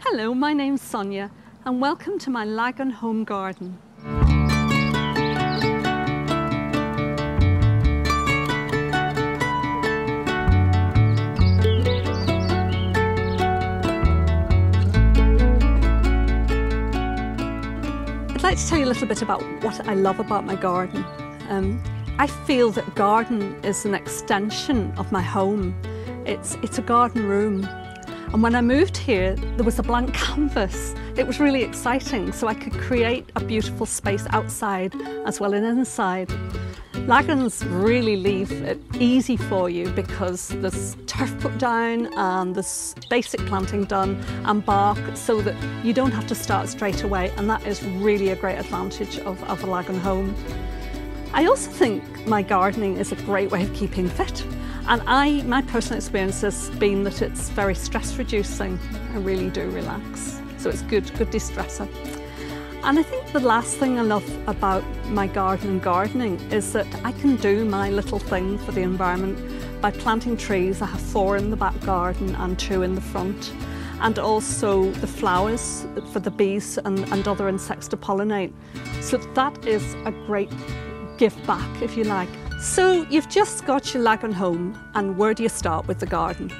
Hello, my name's Sonia and welcome to my Lagan home garden. I'd like to tell you a little bit about what I love about my garden. I feel that garden is an extension of my home. It's a garden room. And when I moved here, there was a blank canvas. It was really exciting, so I could create a beautiful space outside as well as inside. Lagans really leave it easy for you because there's turf put down and there's basic planting done and bark, so that you don't have to start straight away, and that is really a great advantage of a Lagan home. I also think my gardening is a great way of keeping fit. And my personal experience has been that it's very stress reducing. I really do relax. So it's good de-stressor. And I think the last thing I love about my garden and gardening is that I can do my little thing for the environment by planting trees. I have 4 in the back garden and 2 in the front. And also the flowers for the bees and other insects to pollinate. So that is a great give back, if you like. So you've just got your Lagan home, and where do you start with the garden?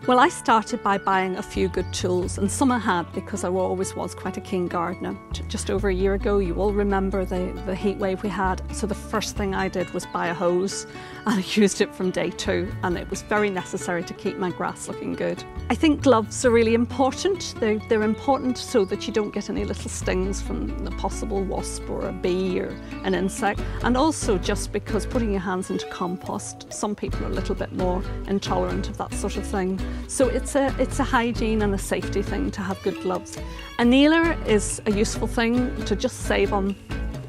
Well, I started by buying a few good tools, and some I had because I always was quite a keen gardener. Just over a year ago, you all remember the heat wave we had, so the first thing I did was buy a hose, and I used it from day 2, and it was very necessary to keep my grass looking good. I think gloves are really important. They're important so that you don't get any little stings from the possible wasp or a bee or an insect, and also just because putting your hands into compost, some people are a little bit more intolerant of that sort of thing. So it's a hygiene and a safety thing to have good gloves. A kneeler is a useful thing to just save on,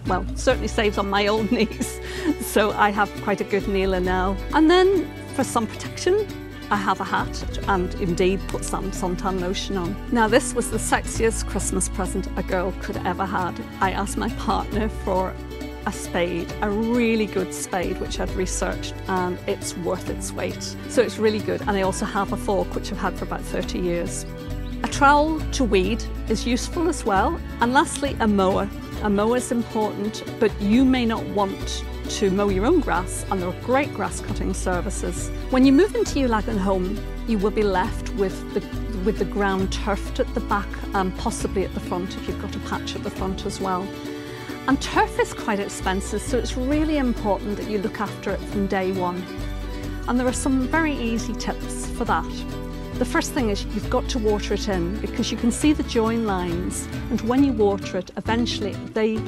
well, certainly saves on my old knees. So I have quite a good kneeler now. And then for sun protection, I have a hat and indeed put some suntan lotion on. Now this was the sexiest Christmas present a girl could ever had. I asked my partner for a spade, a really good spade which I'd researched, and it's worth its weight. So it's really good. And I also have a fork which I've had for about 30 years. A trowel to weed is useful as well. And lastly, a mower. A mower is important, but you may not want to mow your own grass, and there are great grass cutting services. When you move into your Lagan home, you will be left with the ground turfed at the back and possibly at the front if you've got a patch at the front as well. And turf is quite expensive, so it's really important that you look after it from day 1. And there are some very easy tips for that. The first thing is you've got to water it in, because you can see the join lines, and when you water it, eventually they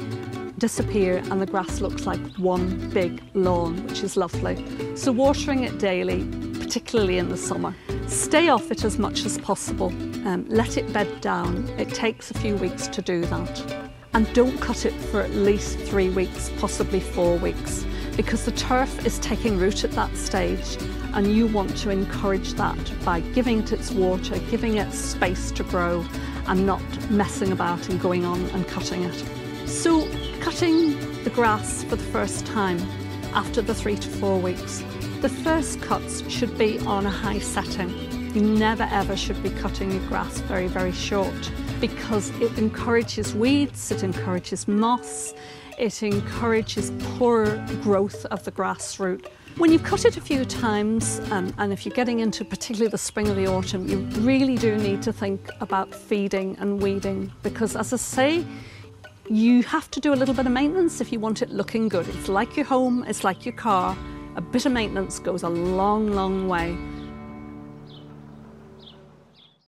disappear and the grass looks like one big lawn, which is lovely. So watering it daily, particularly in the summer. Stay off it as much as possible. Let it bed down. It takes a few weeks to do that. And don't cut it for at least 3 weeks, possibly 4 weeks, because the turf is taking root at that stage, and you want to encourage that by giving it its water, giving it space to grow, and not messing about and going on and cutting it. So cutting the grass for the first time after the 3 to 4 weeks. The first cuts should be on a high setting. You never ever should be cutting your grass very, very short, because it encourages weeds, it encourages moss, it encourages poor growth of the grass root. When you've cut it a few times, and if you're getting into particularly the spring or the autumn, you really do need to think about feeding and weeding, because as I say, you have to do a little bit of maintenance if you want it looking good. It's like your home, it's like your car. A bit of maintenance goes a long, long way.